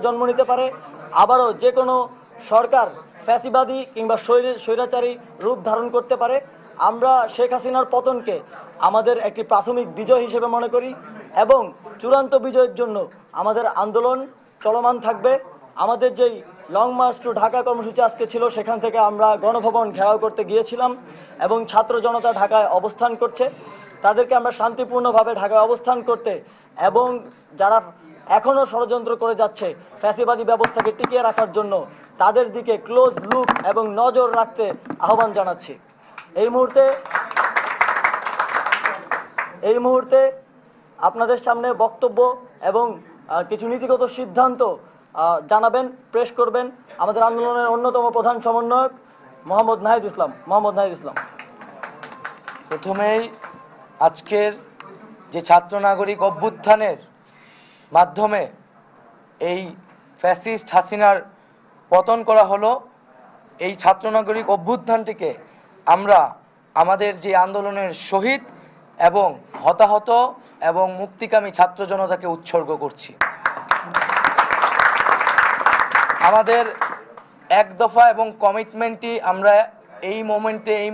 জন্ম নিতে পারে। আবারও যে কোনো সরকার ফ্যাসিবাদী কিংবা স্বৈরাচারী রূপ ধারণ করতে পারে। আমরা শেখ হাসিনার পতনকে আমাদের একটি প্রাথমিক বিজয় হিসেবে মনে করি এবং চূড়ান্ত বিজয়ের জন্য আমাদের আন্দোলন চলমান থাকবে। আমাদের যেই লং মার্চ টু ঢাকা কর্মসূচি আজকে ছিল, সেখান থেকে আমরা গণভবন ঘেরাও করতে গিয়েছিলাম এবং ছাত্র জনতা ঢাকায় অবস্থান করছে। তাদেরকে আমরা শান্তিপূর্ণভাবে ঢাকায় অবস্থান করতে এবং যারা এখনও ষড়যন্ত্র করে যাচ্ছে ফ্যাসিবাদী ব্যবস্থাকে টিকিয়ে রাখার জন্য, তাদের দিকে ক্লোজ লুক এবং নজর রাখতে আহ্বান জানাচ্ছি। এই মুহূর্তে আপনাদের সামনে বক্তব্য এবং কিছু নীতিগত সিদ্ধান্ত জানাবেন, পেশ করবেন আমাদের আন্দোলনের অন্যতম প্রধান সমন্বয়ক মোহাম্মদ নাহিদ ইসলাম। প্রথমেই আজকের যে ছাত্র নাগরিক অভ্যুত্থানের মাধ্যমে এই ফ্যাসিস্ট হাসিনার পতন করা হলো, এই ছাত্র নাগরিক অভ্যুত্থানটিকে আমরা আমাদের যে আন্দোলনের শহীদ এবং হতাহত এবং মুক্তিকামী ছাত্র জনতাকে উৎসর্গ করছি। আমাদের এক দফা এবং কমিটমেন্টটি আমরা এই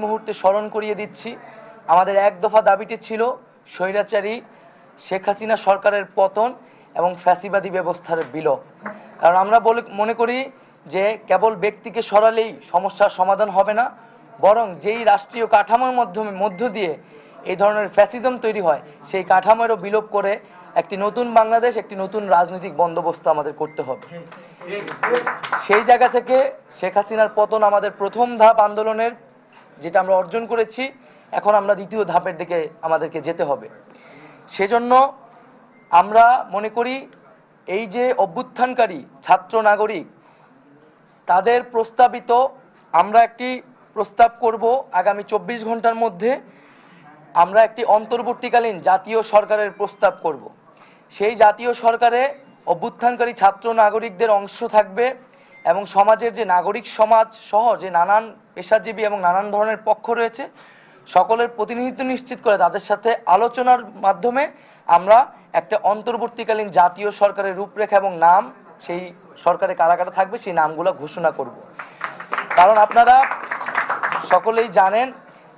মুহূর্তে স্মরণ করিয়ে দিচ্ছি। আমাদের এক দফা দাবিটি ছিল স্বৈরাচারী শেখ হাসিনা সরকারের পতন এবং ফ্যাসিবাদী ব্যবস্থার বিলোপ। কারণ আমরা মনে করি যে কেবল ব্যক্তিকে সরালেই সমস্যার সমাধান হবে না, বরং যেই রাষ্ট্রীয় কাঠামোর মধ্য দিয়ে এই ধরনের ফ্যাসিজম তৈরি হয়, সেই কাঠামোরও বিলোপ করে একটি নতুন বাংলাদেশ, একটি নতুন রাজনৈতিক বন্দোবস্ত আমাদের করতে হবে। সেই জায়গা থেকে শেখ হাসিনার পতন আমাদের প্রথম ধাপ আন্দোলনের, যেটা আমরা অর্জন করেছি। এখন আমরা দ্বিতীয় ধাপের দিকে আমাদেরকে যেতে হবে। সেজন্য আমরা মনে করি এই যে অভ্যুত্থানকারী ছাত্র নাগরিক, তাদের প্রস্তাবিত আমরা একটি প্রস্তাব করব আগামী 24 ঘন্টার মধ্যে। আমরা একটি অন্তর্বর্তীকালীন জাতীয় সরকারের প্রস্তাব করব। সেই জাতীয় সরকারে অভ্যুত্থানকারী ছাত্র নাগরিকদের অংশ থাকবে এবং সমাজের যে নাগরিক সমাজ সহ যে নানান পেশাজীবী এবং নানান ধরনের পক্ষ রয়েছে, সকলের প্রতিনিধিত্ব নিশ্চিত করে তাদের সাথে আলোচনার মাধ্যমে আমরা একটা অন্তর্বর্তীকালীন জাতীয় সরকারের রূপরেখা এবং নাম, সেই সরকারে কারা কারা থাকবে সেই নামগুলো ঘোষণা করব। কারণ আপনারা সকলেই জানেন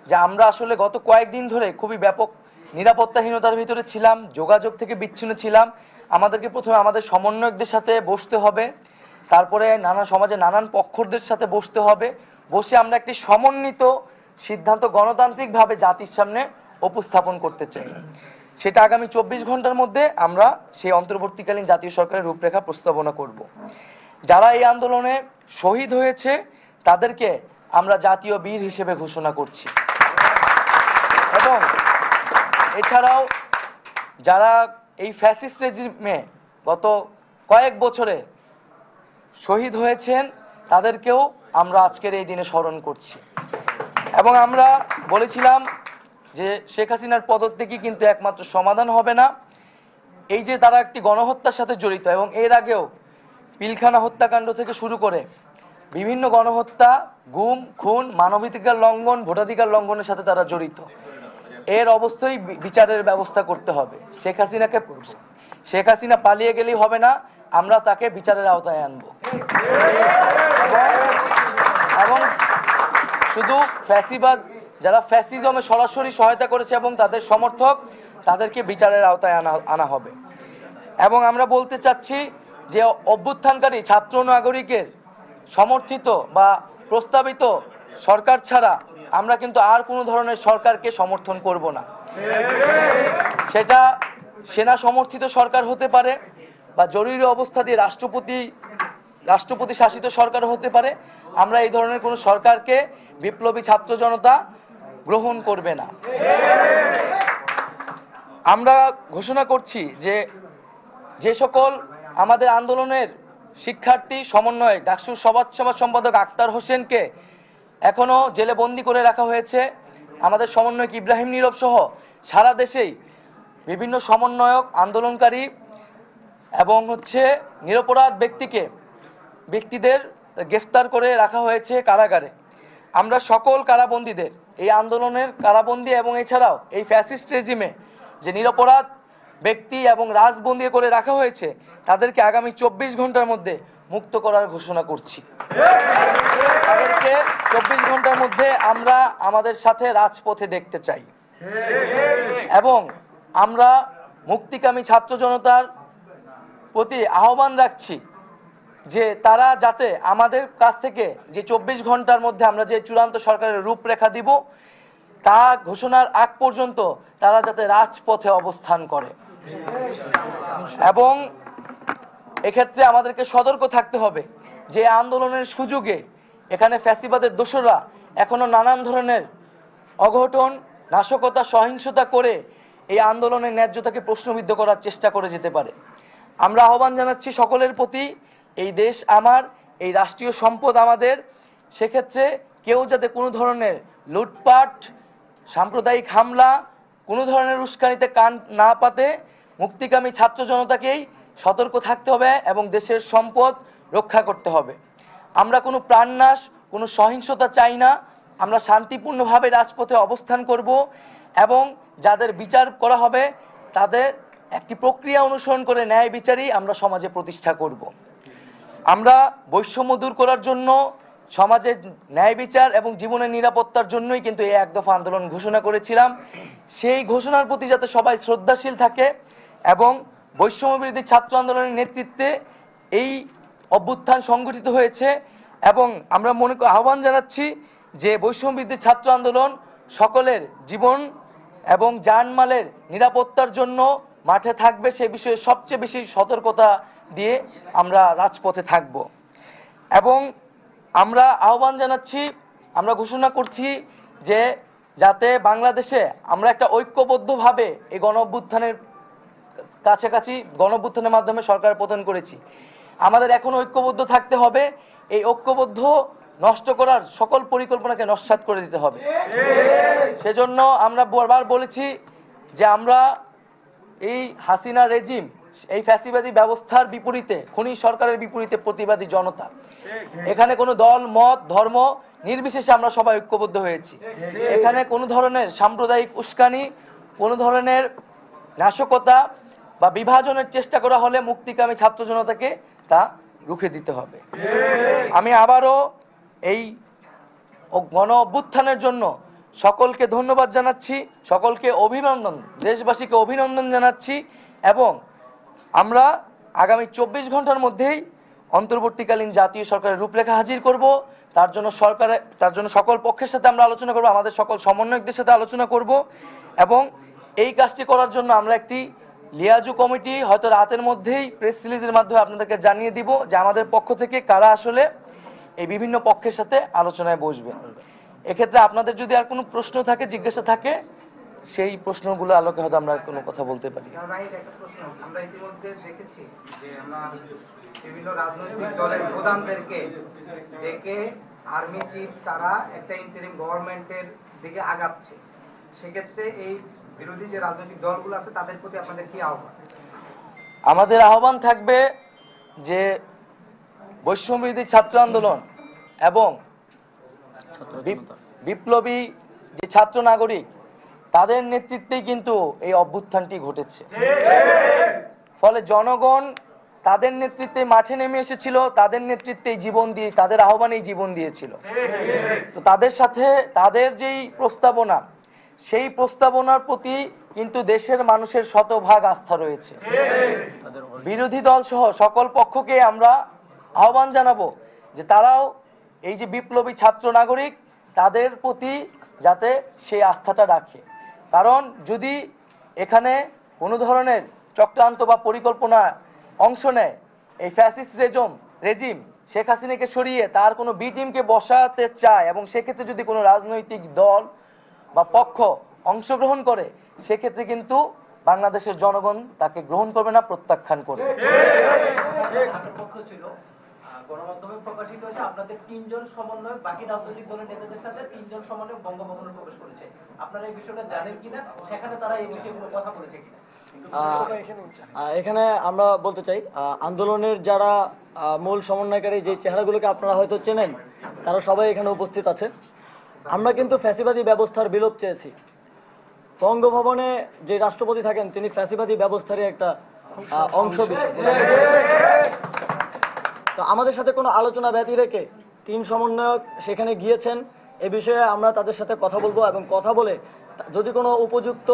যে আমরা আসলে গত কয়েকদিন ধরে খুবই ব্যাপক নিরাপত্তাহীনতার ভিতরে ছিলাম, যোগাযোগ থেকে বিচ্ছিন্ন ছিলাম। আমাদেরকে প্রথমে আমাদের সমন্বয়কদের সাথে বসতে হবে, তারপরে সমাজে নানান পক্ষদের সাথে বসতে হবে। বসে আমরা একটি সমন্বিত সিদ্ধান্ত গণতান্ত্রিকভাবে জাতির সামনে উপস্থাপন করতে চাই। সেটা আগামী 24 ঘন্টার মধ্যে আমরা সেই অন্তর্বর্তীকালীন জাতীয় সরকারের রূপরেখা প্রস্তাবনা করব। যারা এই আন্দোলনে শহীদ হয়েছে তাদেরকে আমরা জাতীয় বীর হিসেবে ঘোষণা করছি। এবং এছাড়াও যারা এই ফ্যাসিস্ট রেজিমে গত কয়েক বছরে শহীদ হয়েছেন তাদেরকেও আমরা আজকের এই দিনে স্মরণ করছি। এবং আমরা বলেছিলাম যে শেখ হাসিনার পদত্যাগই কিন্তু একমাত্র সমাধান হবে না। এই যে তারা একটি গণহত্যার সাথে জড়িত এবং এর আগেও পিলখানা হত্যাকাণ্ড থেকে শুরু করে বিভিন্ন গণহত্যা, গুম, খুন, মানবাধিকার লঙ্ঘন, ভোটাধিকার লঙ্ঘনের সাথে তারা জড়িত। এর অবশ্যই বিচারের ব্যবস্থা করতে হবে। শেখ হাসিনা পালিয়ে গেলেই হবে না, আমরা তাকে বিচারের আওতায় আনব। এবং শুধু ফ্যাসিবাদ, যারা ফ্যাসিজমে সরাসরি সহায়তা করেছে এবং তাদের সমর্থক, তাদেরকে বিচারের আওতায় আনা হবে। এবং আমরা বলতে চাচ্ছি যে অভ্যুত্থানকারী ছাত্র নাগরিকের সমর্থিত বা প্রস্তাবিত সরকার ছাড়া আমরা কিন্তু আর কোনো ধরনের সরকারকে সমর্থন করব না। সেটা সেনা সমর্থিত সরকার হতে পারে বা জরুরি অবস্থা দিয়ে রাষ্ট্রপতি শাসিত সরকার হতে পারে। আমরা এই ধরনের কোনো সরকারকে বিপ্লবী ছাত্র জনতা গ্রহণ করবে না। আমরা ঘোষণা করছি যে সকল আমাদের আন্দোলনের শিক্ষার্থী সমন্বয়ক ডাকসুর সমাজ সম্পাদক আক্তার হোসেনকে এখনো জেলে বন্দি করে রাখা হয়েছে, আমাদের সমন্বয়ক ইব্রাহিম নীরব সহ সারা দেশেই বিভিন্ন সমন্বয়ক, আন্দোলনকারী এবং নিরপরাধ ব্যক্তিদের গ্রেফতার করে রাখা হয়েছে কারাগারে। আমরা সকল কারাবন্দীদের, এই আন্দোলনের কারাবন্দী এবং এছাড়াও এই ফ্যাসিস্ট রেজিমে যে নিরপরাধ ব্যক্তি এবং রাজবন্দী করে রাখা হয়েছে তাদেরকে আগামী 24 ঘন্টার মধ্যে মুক্ত করার ঘোষণা করছি। তাদেরকে 24 ঘন্টার মধ্যে আমরা আমাদের সাথে রাজপথে দেখতে চাই এবং আমরা মুক্তিকামী ছাত্র জনতার প্রতি আহ্বান রাখছি যে তারা যাতে আমাদের কাছ থেকে যে 24 ঘন্টার মধ্যে আমরা যে চূড়ান্ত সরকারের রূপরেখা দিব তা ঘোষণার আগ পর্যন্ত তারা যাতে রাজপথে অবস্থান করে এবং এক্ষেত্রে আমাদেরকে সতর্ক থাকতে হবে যে আন্দোলনের সুযোগে এখানে ফ্যাসিবাদের দোসররা এখনো নানান ধরনের অঘটন নাশকতা সহিংসতা করে এই আন্দোলনের ন্যায্যতাকে প্রশ্নবিদ্ধ করার চেষ্টা করে যেতে পারে। আমরা আহ্বান জানাচ্ছি সকলের প্রতি, এই দেশ আমার, এই রাষ্ট্রীয় সম্পদ আমাদের, সেক্ষেত্রে কেউ যাতে কোনো ধরনের লুটপাট সাম্প্রদায়িক হামলা কোনো ধরনের উস্কানিতে কান না পাতে মুক্তিকামী ছাত্র জনতাকেই সতর্ক থাকতে হবে এবং দেশের সম্পদ রক্ষা করতে হবে। আমরা কোনো প্রাণনাশ কোনো সহিংসতা চাই না, আমরা শান্তিপূর্ণভাবে রাজপথে অবস্থান করব এবং যাদের বিচার করা হবে তাদের একটি প্রক্রিয়া অনুসরণ করে ন্যায় বিচারই আমরা সমাজে প্রতিষ্ঠা করব। আমরা বৈষম্য দূর করার জন্য সমাজে ন্যায় বিচার এবং জীবনের নিরাপত্তার জন্যই কিন্তু এই এক দফা আন্দোলন ঘোষণা করেছিলাম। সেই ঘোষণার প্রতি যাতে সবাই শ্রদ্ধাশীল থাকে এবং বৈষম্য বিরোধী ছাত্র আন্দোলনের নেতৃত্বে এই অভ্যুত্থান সংগঠিত হয়েছে এবং আমরা আহ্বান জানাচ্ছি যে বৈষম্য বিরোধী ছাত্র আন্দোলন সকলের জীবন এবং জানমালের নিরাপত্তার জন্য মাঠে থাকবে, সে বিষয়ে সবচেয়ে বেশি সতর্কতা দিয়ে আমরা রাজপথে থাকব এবং আমরা আহ্বান জানাচ্ছি, আমরা ঘোষণা করছি যে যাতে বাংলাদেশে আমরা একটা ঐক্যবদ্ধভাবে এই গণঅভ্যুত্থানের কাছাকাছি গণঅভ্যুত্থানের মাধ্যমে সরকার পতন করেছি, আমাদের এখন ঐক্যবদ্ধ থাকতে হবে। এই ঐক্যবদ্ধ নষ্ট করার সকল পরিকল্পনাকে নস্যাৎ করে দিতে হবে। সেজন্য আমরা বারবার বলেছি যে আমরা এই হাসিনা রেজিম এই ফ্যাসিবাদী ব্যবস্থার বিপরীতে খুনি সরকারের বিপরীতে প্রতিবাদী জনতা, এখানে কোনো দল মত ধর্ম নির্বিশেষে আমরা সবাই ঐক্যবদ্ধ হয়েছি। এখানে কোনো ধরনের সাম্প্রদায়িক উস্কানি কোনো ধরনের নাশকতা বা বিভাজনের চেষ্টা করা হলে মুক্তিকামী ছাত্র জনতাকে তা রুখে দিতে হবে। আমি আবারও এই গণ অভ্যুত্থানের জন্য সকলকে ধন্যবাদ জানাচ্ছি, সকলকে অভিনন্দন, দেশবাসীকে অভিনন্দন জানাচ্ছি এবং আমরা আগামী 24 ঘন্টার মধ্যেই অন্তর্বর্তীকালীন জাতীয় সরকারের রূপরেখা হাজির করব। তার জন্য সকল পক্ষের সাথে আমরা আলোচনা করব, আমাদের সকল সমন্বয়কদের সাথে আলোচনা করব এবং এই কাজটি করার জন্য আমরা একটি লিয়াজু কমিটি হয়তো রাতের মধ্যেই প্রেস রিলিজের মাধ্যমে আপনাদেরকে জানিয়ে দিব যে আমাদের পক্ষ থেকে কারা আসলে এই বিভিন্ন পক্ষের সাথে আলোচনায় বসবে। এক্ষেত্রে আপনাদের যদি আর কোনো প্রশ্ন থাকে, জিজ্ঞাসা থাকে, সেই প্রশ্নগুলো আলোকে হয়তো আমরা কোনো কথা বলতে পারি। আমরা ইতিমধ্যে দেখেছি যে আমরা বিভিন্ন রাজনৈতিক দলের প্রধানদেরকে ডেকে আর্মি চিফ তারা একটা ইন্টারিম গভর্নমেন্টের দিকে আগাচ্ছে, সেক্ষেত্রে এই বিরোধী যে রাজনৈতিক দলগুলো আছে তাদের প্রতি আপনাদের কি আহ্বান? আমাদের আহ্বান থাকবে যে বৈষম্য বিরোধী ছাত্র আন্দোলন এবং বিপ্লবী যে ছাত্র নাগরিক তাদের নেতৃত্বেই কিন্তু এই অভ্যুত্থানটি ঘটেছে। ফলে জনগণ তাদের নেতৃত্বে মাঠে নেমে এসেছিল, তাদের নেতৃত্বেই জীবন দিয়ে, তাদের আহ্বানেই জীবন দিয়েছিল। তো তাদের সাথে তাদের যেই প্রস্তাবনা, সেই প্রস্তাবনার প্রতি কিন্তু দেশের মানুষের শতভাগ আস্থা রয়েছে। বিরোধী দল সহ সকল পক্ষকে আমরা আহ্বান জানাবো যে তারাও এই যে বিপ্লবী ছাত্র নাগরিক তাদের প্রতি যাতে সেই আস্থাটা রাখে, কারণ যদি এখানে কোনো ধরনের চক্রান্ত বা পরিকল্পনা অংশ নেয় এই ফ্যাসিস্ট রেজিম শেখ হাসিনাকে সরিয়ে তার কোনো বি টিমকে বসাতে চায় এবং সেক্ষেত্রে যদি কোনো রাজনৈতিক দল বা পক্ষ অংশগ্রহণ করে, সেক্ষেত্রে কিন্তু বাংলাদেশের জনগণ তাকে গ্রহণ করবে না, প্রত্যাখ্যান করবে। গণমাধ্যমে প্রকাশিত হয়েছে আপনাদের 3 জন সমন্বয়ক বাকি রাজনৈতিক দলের নেতাদের সাথে 3 জন সমন্বয়ক বঙ্গভবনে প্রবেশ করেছে, আপনারা এই বিষয়টা জানেন কিনা, সেখানে তারা এই বিষয়ে কোনো কথা বলেছে কিনা? এখানে আমরা বলতে চাই আন্দোলনের যারা মূল সমন্বয়কারী যে চেহারাগুলোকে আপনারা হয়তো চেনেন তারা সবাই এখানে উপস্থিত আছে। আমরা কিন্তু ফ্যাসিবাদী ব্যবস্থার বিলোপ চেয়েছি। বঙ্গভবনে যে রাষ্ট্রপতি থাকেন তিনি ফ্যাসিবাদী ব্যবস্থারই একটা অংশ বিশেষ। তো আমাদের সাথে কোনো আলোচনা ব্যতি রেখে 3 সমন্বয়ক সেখানে গিয়েছেন। এ বিষয়ে আমরা তাদের সাথে কথা বলবো এবং কথা বলে যদি কোনো উপযুক্ত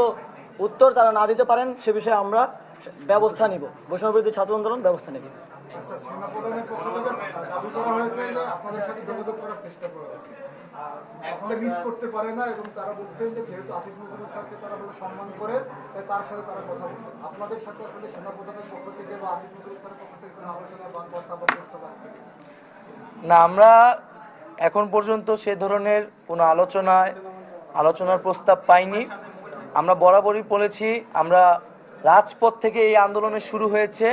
উত্তর তারা না দিতে পারেন সে বিষয়ে আমরা ব্যবস্থা নিব, বৈষম্যবিরোধী ছাত্র আন্দোলন ব্যবস্থা নেবে। আচ্ছা, সেনাপ্রধানের পক্ষ থেকে দাবি করা হয়েছে যে আপনাদের সাথে যোগাযোগ করার চেষ্টা করা হয়েছে, আপনারা মিস করতে পারে না এবং তারা বলছেন যে যেহেতু আসিফ নজরুলের সাথে তারা বলে সম্মান করে তাই তার সাথে তারা কথা বলছেন। আপনাদের সাথে আসলে সেনাপ্রধানের পক্ষ থেকে বা আসিফ নজরুলের স্যারের পক্ষ থেকে কোনো আলোচনা বা কথা বা প্রস্তাব আছে? না, আমরা এখন পর্যন্ত সে ধরনের কোনো আলোচনার প্রস্তাব পাইনি। আমরা বরাবরই বলেছি আমরা রাজপথ থেকে এই আন্দোলনের শুরু হয়েছে,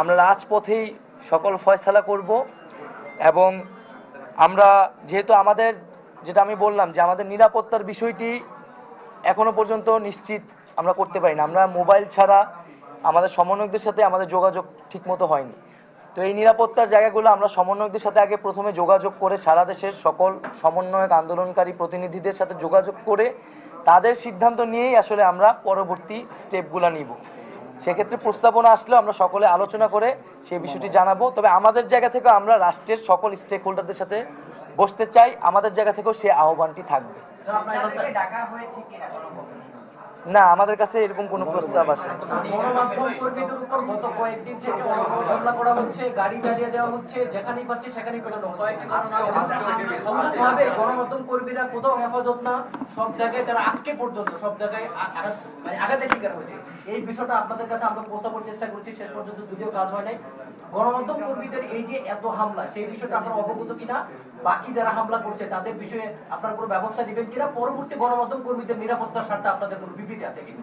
আমরা রাজপথেই সকল ফয়সালা করব। এবং আমরা যেহেতু আমাদের যেটা আমি বললাম যে আমাদের নিরাপত্তার বিষয়টি এখনো পর্যন্ত নিশ্চিত আমরা করতে পারি না। আমরা মোবাইল ছাড়া আমাদের সমন্বয়কদের সাথে আমাদের যোগাযোগ ঠিকমতো হয়নি। তো এই নিরাপত্তার জায়গাগুলো আমরা সমন্বয়কদের সাথে আগে প্রথমে যোগাযোগ করে সারা দেশের সকল সমন্বয়ক আন্দোলনকারী প্রতিনিধিদের সাথে যোগাযোগ করে তাদের সিদ্ধান্ত নিয়েই আসলে আমরা পরবর্তী স্টেপগুলো নিব। সেক্ষেত্রে প্রস্তাবনা আসলেও আমরা সকলে আলোচনা করে সেই বিষয়টি জানাবো। তবে আমাদের জায়গা থেকে আমরা রাষ্ট্রের সকল স্টেক হোল্ডারদের সাথে বসতে চাই, আমাদের জায়গা থেকেও সেই আহ্বানটি থাকবে। না, আমাদের কাছে এরকম কোনো প্রস্তাব আসে। গণমাধ্যম কর্মীদের উপর গত কয়েকদিন থেকে হামলা করা হচ্ছে, গাড়ি জ্বালিয়ে দেওয়া হচ্ছে, যেখানেই পাচ্ছে সেখানেই পেটানো হচ্ছে। গণমাধ্যম কর্মীরা কোথাও হেফাজত না, সব জায়গায় তারা আজকে পর্যন্ত সব জায়গায় আঘাতের শিকার হয়েছে। এই বিষয়টা আপনাদের কাছে আমরা পৌঁছানোর চেষ্টা করছি, শেষ পর্যন্ত যদিও কাজ হয় নাই। গণমাধ্যম কর্মীদের এই যে এত হামলা, সেই বিষয়টা আপনারা অবগত কিনা? বাকি যারা হামলা করছে তাদের বিষয়ে আপনারা কোনো ব্যবস্থা নেবেন কিনা? পরবর্তী গণমাধ্যম কর্মীদের নিরাপত্তার স্বার্থে আপনাদের কোনো বিবৃতি আছে কিনা?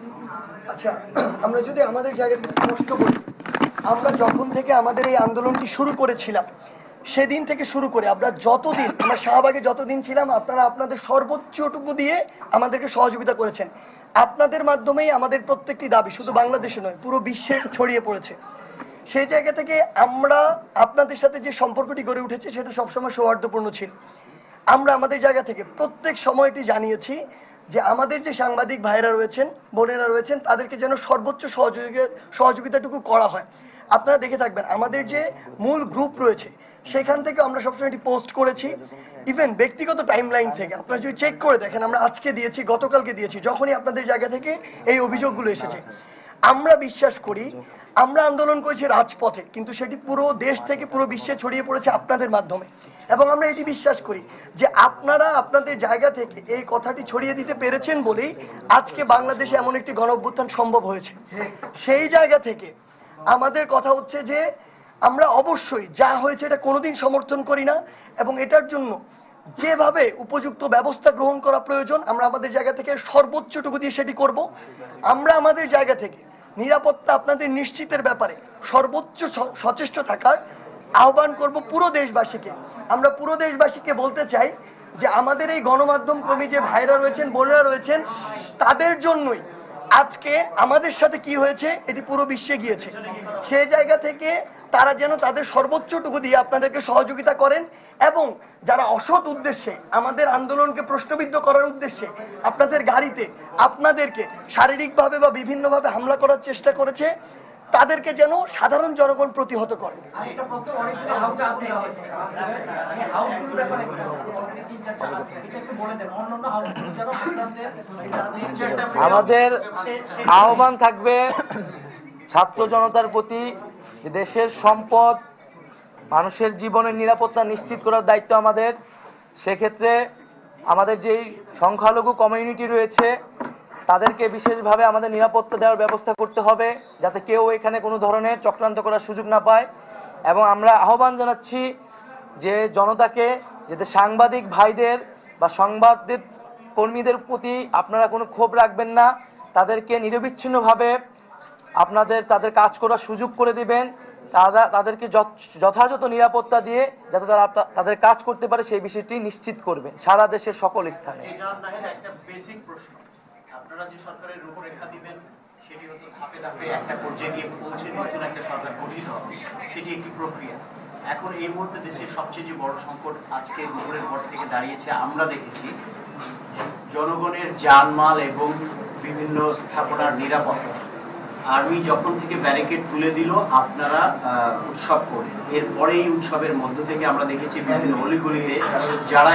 আচ্ছা, আমরা যদি আমাদের জায়গা থেকে স্পষ্ট করি, আমরা যখন থেকে আমাদের এই আন্দোলনটি শুরু করেছিলাম সেদিন থেকে শুরু করে আমরা শাহবাগে যতদিন ছিলাম আপনারা আপনাদের সর্বোচ্চটুকু দিয়ে আমাদেরকে সহযোগিতা করেছেন। আপনাদের মাধ্যমেই আমাদের প্রত্যেকটি দাবি শুধু বাংলাদেশে নয় পুরো বিশ্বে ছড়িয়ে পড়েছে। সেই জায়গা থেকে আমরা আপনাদের সাথে যে সম্পর্কটি গড়ে উঠেছে সেটা সবসময় সৌহার্দ্যপূর্ণ ছিল। আমরা আমাদের জায়গা থেকে প্রত্যেক সময়টি জানিয়েছি যে আমাদের যে সাংবাদিক ভাইরা রয়েছেন, বোনেরা রয়েছেন, তাদেরকে যেন সর্বোচ্চ সহযোগিতাটুকু করা হয়। আপনারা দেখে থাকবেন আমাদের যে মূল গ্রুপ রয়েছে সেখান থেকে আমরা সবসময় এটি পোস্ট করেছি। ইভেন ব্যক্তিগত টাইমলাইন থেকে আপনারা যদি চেক করে দেখেন, আমরা আজকে দিয়েছি, গতকালকে দিয়েছি, যখনই আপনাদের জায়গা থেকে এই অভিযোগগুলো এসেছে। আমরা বিশ্বাস করি আমরা আন্দোলন করেছি রাজপথে, কিন্তু সেটি পুরো দেশ থেকে পুরো বিশ্বে ছড়িয়ে পড়েছে আপনাদের মাধ্যমে। এবং আমরা এটি বিশ্বাস করি যে আপনারা আপনাদের জায়গা থেকে এই কথাটি ছড়িয়ে দিতে পেরেছেন বলেই আজকে বাংলাদেশে এমন একটি গণঅভ্যুত্থান সম্ভব হয়েছে। সেই জায়গা থেকে আমাদের কথা হচ্ছে যে আমরা অবশ্যই যা হয়েছে এটা কোনোদিন সমর্থন করি না, এবং এটার জন্য যেভাবে উপযুক্ত ব্যবস্থা গ্রহণ করা প্রয়োজন আমরা আমাদের জায়গা থেকে সর্বোচ্চটুকু দিয়ে সেটি করব। আমরা আমাদের জায়গা থেকে নিরাপত্তা আপনাদের নিশ্চিতের ব্যাপারে সর্বোচ্চ সচেষ্ট থাকার আহ্বান করব পুরো দেশবাসীকে। আমরা পুরো দেশবাসীকে বলতে চাই যে আমাদের এই গণমাধ্যম কর্মী যে ভাইরা রয়েছেন, বোনেরা রয়েছেন, তাদের জন্যই আজকে আমাদের সাথে কি হয়েছে এটি পুরো বিশ্বে গিয়েছে। সেই জায়গা থেকে তারা যেন তাদের সর্বোচ্চটুকু দিয়ে আপনাদেরকে সহযোগিতা করেন, এবং যারা অসৎ উদ্দেশ্যে আমাদের আন্দোলনকে প্রশ্নবিদ্ধ করার উদ্দেশ্যে আপনাদের গাড়িতে আপনাদেরকে শারীরিকভাবে বা বিভিন্নভাবে হামলা করার চেষ্টা করেছে, তাদেরকে যেন সাধারণ জনগণ প্রতিহত করে। আরেকটা প্রশ্ন, অনেকগুলো হাউস আগুন দেওয়া হয়েছে, এই হাউসগুলোর ব্যাপারে অলরেডি 3-4টা এটা একটু বলে দেন, অন্যান্য হাউসগুলো যেন আপনাদের আমাদের আহ্বান থাকবে ছাত্র জনতার প্রতি যে দেশের সম্পদ, মানুষের জীবনের নিরাপত্তা নিশ্চিত করার দায়িত্ব আমাদের। সেক্ষেত্রে আমাদের যেই সংখ্যালঘু কমিউনিটি রয়েছে তাদেরকে বিশেষভাবে আমাদের নিরাপত্তা দেওয়ার ব্যবস্থা করতে হবে, যাতে কেউ এখানে কোনো ধরনের চক্রান্ত করার সুযোগ না পায়। এবং আমরা আহ্বান জানাচ্ছি যে জনতাকে, যাতে সাংবাদিক ভাইদের বা সংবাদের কর্মীদের প্রতি আপনারা কোনো ক্ষোভ রাখবেন না, তাদেরকে নিরবিচ্ছিন্নভাবে তাদের কাজ করার সুযোগ করে দিবেন। তাদেরকে যথাযথ নিরাপত্তা দিয়ে যাতে তারা তাদের কাজ করতে পারে সেই বিষয়টি নিশ্চিত করবেন সারা দেশের সকল স্থানে। একটা বেসিক প্রশ্ন, আপনারা যে সরকারের রূপরেখা দিবেন সেটি হয়তো ধাপে ধাপে একটা পর্যায়ে গিয়ে পৌঁছে নতুন একটা সরকার গঠিত হবে, সেটি একটি প্রক্রিয়া। এখন এই মুহূর্তে দেশের সবচেয়ে যে বড় সংকট আজকে দুপুরের পর থেকে দাঁড়িয়েছে, আমরা দেখেছি জনগণের জানমাল এবং বিভিন্ন স্থাপনার নিরাপত্তা, আর্মি যখন থেকে ব্যারিকেড তুলে দিল আপনারা উৎসব করে, এরপরে এই উৎসবের মধ্য থেকে আমরা দেখেছি বিভিন্ন অলিগলিতে যারা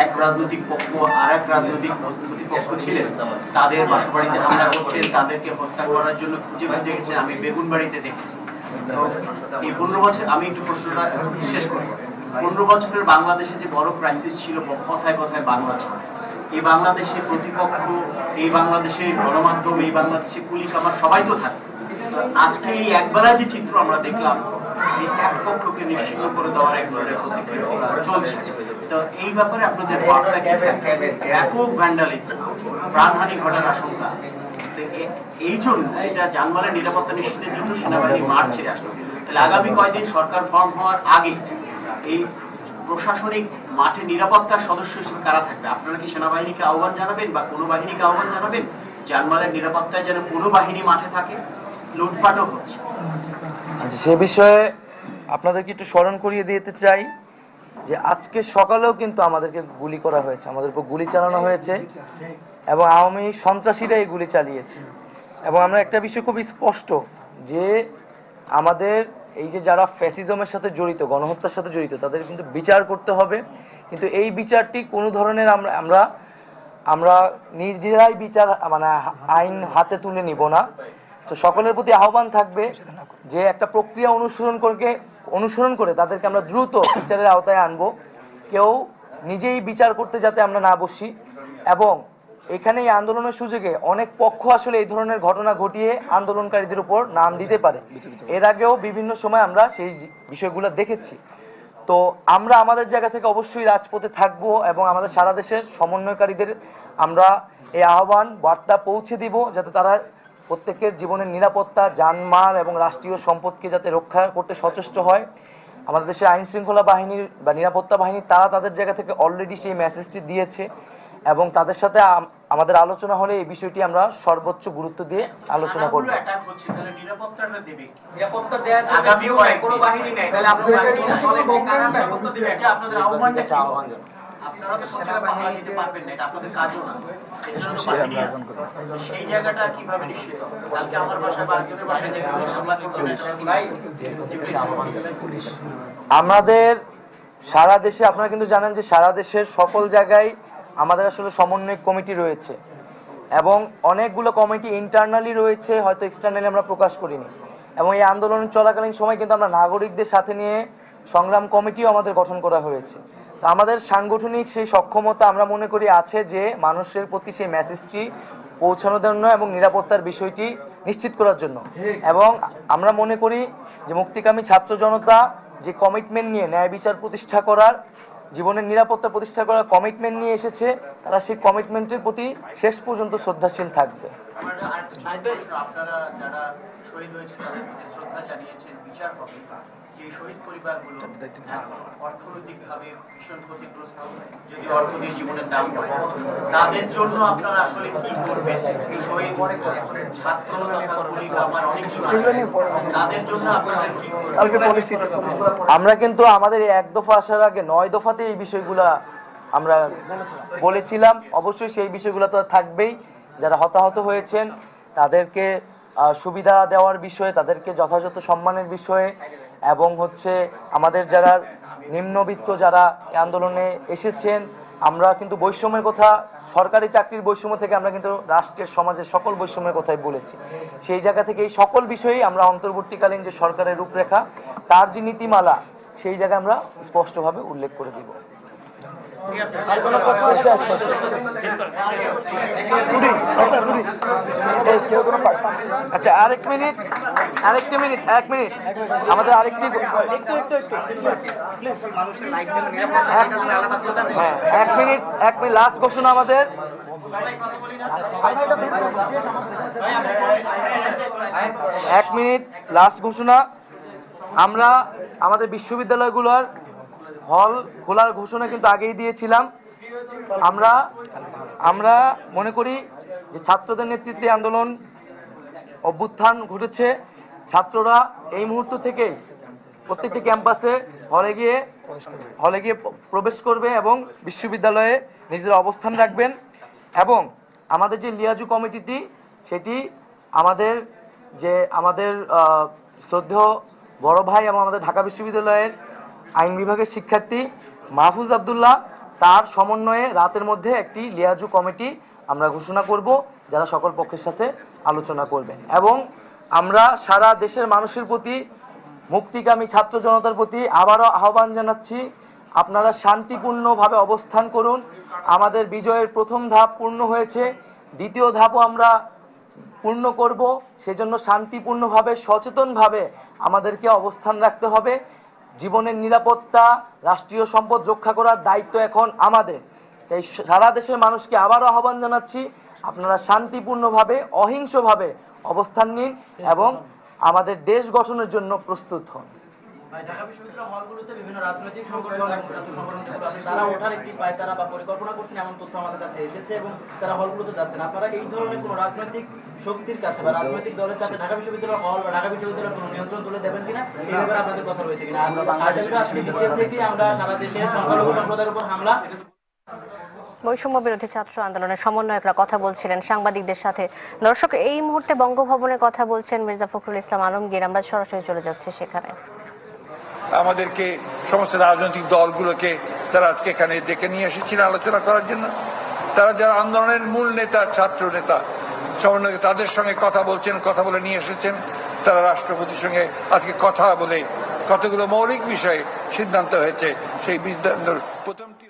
এক রাজনৈতিক পক্ষ আর এক রাজনৈতিক প্রতিপক্ষ ছিলেন তাদের বাসাবাড়িতে হামলা করছেন, তাদেরকে হত্যা করার জন্য খুঁজে খুঁজে গেছেন। আমি বেগুনবাড়িতে দেখেছি। তো এই 15 বছর, আমি একটু প্রশ্নটা শেষ করবো, 15 বছরের বাংলাদেশে যে বড় ক্রাইসিস ছিল, কথায় কথায় বাংলা ছাড়া, এই বাংলাদেশে প্রতিপক্ষ, এই বাংলাদেশে গণমাধ্যম, এই বাংলাদেশে পুলিশ, আমার সবাই তো থাকে। আজকে এই একবেলা যে চিত্র আমরা দেখলাম যে এক পক্ষকে নিশ্চিহ্ন করে দেওয়ার এক ধরনের প্রতিক্রিয়া চলছে, তো এই ব্যাপারে আপনাদের বার্তা কি থাকবে? ব্যাপক ভ্যান্ডালিজম, প্রাণহানি ঘটার আশঙ্কা আছে। এই জন্য এটা জানমালের নিরাপত্তা নিশ্চিতের জন্য সেনাবাহিনী মাঠ ছেড়ে আসলো। তাহলে আগামী কয়েকদিন সরকার ফর্ম হওয়ার আগে এই প্রশাসনিক মাঠে নিরাপত্তার সদস্য হিসেবে কারা থাকবে? আপনারা কি সেনাবাহিনীকে আহ্বান জানাবেন বা কোনো বাহিনীকে আহ্বান জানাবেন জানমালের নিরাপত্তায় যেন কোনো বাহিনী মাঠে থাকে? লুটপাটও হচ্ছে। আচ্ছা, সে বিষয়ে আপনাদেরকে একটু স্মরণ করিয়ে দিতে চাই যে আজকে সকালেও কিন্তু আমাদেরকে গুলি করা হয়েছে, আমাদের উপর গুলি চালানো হয়েছে এবং আওয়ামী সন্ত্রাসীরা এই গুলি চালিয়েছে। এবং আমরা একটা বিষয় খুব স্পষ্ট যে আমাদের এই যে যারা ফ্যাসিজমের সাথে জড়িত, গণহত্যার সাথে জড়িত, তাদের কিন্তু বিচার করতে হবে। কিন্তু এই বিচারটি কোনো ধরনের আমরা নিজেরাই বিচার মানে আইন হাতে তুলে নিব না। তো সকলের প্রতি আহ্বান থাকবে যে একটা প্রক্রিয়া অনুসরণ করে তাদেরকে আমরা দ্রুত বিচারের আওতায় আনবো। কেউ নিজেই বিচার করতে যাতে আমরা না বসি। এবং এখানে এই আন্দোলনের সুযোগে অনেক পক্ষ আসলে এই ধরনের ঘটনা ঘটিয়ে আন্দোলনকারীদের উপর নাম দিতে পারে। এর আগেও বিভিন্ন সময় আমরা সেই বিষয়গুলো দেখেছি। তো আমরা আমাদের জায়গা থেকে অবশ্যই রাজপথে থাকব এবং আমাদের সারা দেশের সমন্বয়কারীদের আমরা এই আহ্বান বার্তা পৌঁছে দিব যাতে তারা প্রত্যেকের জীবনের নিরাপত্তা, জানমাল এবং রাষ্ট্রীয় সম্পদকে যাতে রক্ষা করতে সচেষ্ট হয়। আমাদের দেশের আইন শৃঙ্খলা বাহিনীর বা নিরাপত্তা বাহিনী তারা তাদের জায়গা থেকে অলরেডি সেই মেসেজটি দিয়েছে এবং তাদের সাথে আমাদের আলোচনা হলে এই বিষয়টি আমরা সর্বোচ্চ গুরুত্ব দিয়ে আলোচনা করব। নিরাপত্তাটা দেবে নিরাপত্তা দেওয়ার আগামী কোনো বাহিনী নেই, তাহলে আপনারা নিরাপত্তা দিবেন? এটা আপনাদের আহ্বানটা কি? আপনারা তো সব জায়গায় পাহারা দিতে পারবেন না, এটা আপনাদের কাজও না। এর জন্য তো বাহিনী আছে। সেই জায়গাটা কিভাবে নিশ্চিত হবে? কালকে আমার বাসায় বা আরেকজনের বাসায় যে হামলা করতে আমাদের সারা দেশে, আপনারা কিন্তু জানেন যে সারা দেশের সকল জায়গায় আমাদের আসলে সমন্বয় কমিটি রয়েছে এবং অনেকগুলো কমিটি ইন্টারনালি রয়েছে, হয়তো এক্সটার্নালি আমরা প্রকাশ করিনি। এবং এই আন্দোলন চলাকালীন সময় কিন্তু আমরা নাগরিকদের সাথে নিয়ে সংগ্রাম কমিটিও আমাদের গঠন করা হয়েছে। তো আমাদের সাংগঠনিক সেই সক্ষমতা আমরা মনে করি আছে যে মানুষের প্রতি সেই মেসেজটি পৌঁছানোর জন্য এবং নিরাপত্তার বিষয়টি নিশ্চিত করার জন্য। এবং আমরা মনে করি যে মুক্তিকামী ছাত্র জনতা যে কমিটমেন্ট নিয়ে ন্যায় বিচার প্রতিষ্ঠা করার, জীবনের নিরাপত্তা প্রতিষ্ঠা করার কমিটমেন্ট নিয়ে এসেছে, তারা সেই কমিটমেন্টের প্রতি শেষ পর্যন্ত শ্রদ্ধাশীল থাকবে। আপনারা যারা শহীদ হয়েছে তাদের প্রতি শ্রদ্ধা জানিয়েছেন, বিচার হবে। যে শহীদ পরিবারগুলো অর্থনৈতিকভাবে ভীষণ ক্ষতিগ্রস্ত, যদি অর্থ দিয়ে জীবনের দাম পড়ে, তাদের জন্য আপনারা আসলে কি করবেন? শহীদ ছাত্র তথা পরিবার আমার অনেক তাদের জন্য আপনারা কি করবেন? আমরা কিন্তু আমাদের এই 1 দফা আসার আগে 9 দফাতে এই বিষয়গুলা আমরা বলেছিলাম। অবশ্যই সেই বিষয়গুলো তো থাকবেই। যারা হতাহত হয়েছেন তাদেরকে সুবিধা দেওয়ার বিষয়ে, তাদেরকে যথাযথ সম্মানের বিষয়ে, এবং আমাদের যারা নিম্নবিত্ত যারা আন্দোলনে এসেছেন, আমরা কিন্তু বৈষম্যের কথা, সরকারি চাকরির বৈষম্য থেকে আমরা কিন্তু রাষ্ট্রের সমাজের সকল বৈষম্যের কথাই বলেছি। সেই জায়গা থেকে এই সকল বিষয়েই আমরা অন্তর্বর্তীকালীন যে সরকারের রূপরেখা, তার যে নীতিমালা, সেই জায়গায় আমরা স্পষ্টভাবে উল্লেখ করে দিব। আচ্ছা, এক মিনিট আমাদের আরেকটি 1 মিনিট লাস্ট ঘোষণা আমাদের। এক মিনিট লাস্ট ঘোষণা। আমরা আমাদের বিশ্ববিদ্যালয়গুলোর হল খোলার ঘোষণা কিন্তু আগেই দিয়েছিলাম। আমরা মনে করি যে ছাত্রদের নেতৃত্বে আন্দোলন অভ্যুত্থান ঘটেছে। ছাত্ররা এই মুহূর্ত থেকে প্রত্যেকটি ক্যাম্পাসে হলে গিয়ে প্রবেশ করবে এবং বিশ্ববিদ্যালয়ে নিজেদের অবস্থান রাখবেন। এবং আমাদের যে লিয়াজু কমিটিটি সেটি আমাদের শ্রদ্ধেয় বড় ভাই এবং আমাদের ঢাকা বিশ্ববিদ্যালয়ের আইন বিভাগের শিক্ষার্থী মাহফুজ আব্দুল্লাহ তার সমন্বয়ে রাতের মধ্যে একটি লিয়াজু কমিটি আমরা ঘোষণা করব, যারা সকল পক্ষের সাথে আলোচনা করবেন। এবং আমরা সারা দেশের মানুষের প্রতি, মুক্তিকামী ছাত্র জনতার প্রতি আবারও আহ্বান জানাচ্ছি, আপনারা শান্তিপূর্ণভাবে অবস্থান করুন। আমাদের বিজয়ের প্রথম ধাপ পূর্ণ হয়েছে, দ্বিতীয় ধাপও আমরা পূর্ণ করব। সেজন্য শান্তিপূর্ণভাবে, সচেতনভাবে আমাদেরকে অবস্থান রাখতে হবে। জীবনের নিরাপত্তা, রাষ্ট্রীয় সম্পদ রক্ষা করার দায়িত্ব এখন আমাদের। তাই সারা দেশের মানুষকে আবারও আহ্বান জানাচ্ছি, আপনারা শান্তিপূর্ণভাবে, অহিংসভাবে অবস্থান নিন এবং আমাদের দেশ গঠনের জন্য প্রস্তুত হন। ঢাকা বিশ্ববিদ্যালয় হলগুলোতে বিভিন্ন রাজনৈতিক সংগঠন এবং ছাত্র সংগঠন যেগুলো আছে তারা ওঠার একটি পায়তারা বা পরিকল্পনা করছেন, এমন তথ্য আমাদের কাছে এসেছে এবং তারা হলগুলোতে যাচ্ছেন। আপনারা এই ধরনের কোনো রাজনৈতিক শক্তির কাছে বা রাজনৈতিক দলের কাছে ঢাকা বিশ্ববিদ্যালয় হল বা ঢাকা বিশ্ববিদ্যালয়ের কোনো নিয়ন্ত্রণ তুলে দেবেন কিনা, এই ব্যাপারে আপনাদের কথা রয়েছে কিনা? আর আসলে বিকেল থেকে আমরা সারা দেশের সংখ্যালঘু সম্প্রদায়ের উপর হামলা। বৈষম্য বিরোধী ছাত্র আন্দোলনের সমন্বয়করা কথা বলছিলেন সাংবাদিকদের সাথে। দর্শক, এই মুহূর্তে বঙ্গভবনে কথা বলছেন মির্জা ফখরুল ইসলাম আলমগীর। আমরা সরাসরি চলে যাচ্ছি সেখানে। আমাদেরকে সমস্ত রাজনৈতিক দলগুলোকে তারা আজকে এখানে ডেকে নিয়ে এসেছিলেন আলোচনা করার জন্য। তারা যারা আন্দোলনের মূল নেতা, ছাত্র নেতা, সমন্বয়, তাদের সঙ্গে কথা বলছেন, কথা বলে নিয়ে এসেছেন। তারা রাষ্ট্রপতির সঙ্গে আজকে কথা বলে কতগুলো মৌলিক বিষয়ে সিদ্ধান্ত হয়েছে। সেই সিদ্ধান্ত প্রথমটি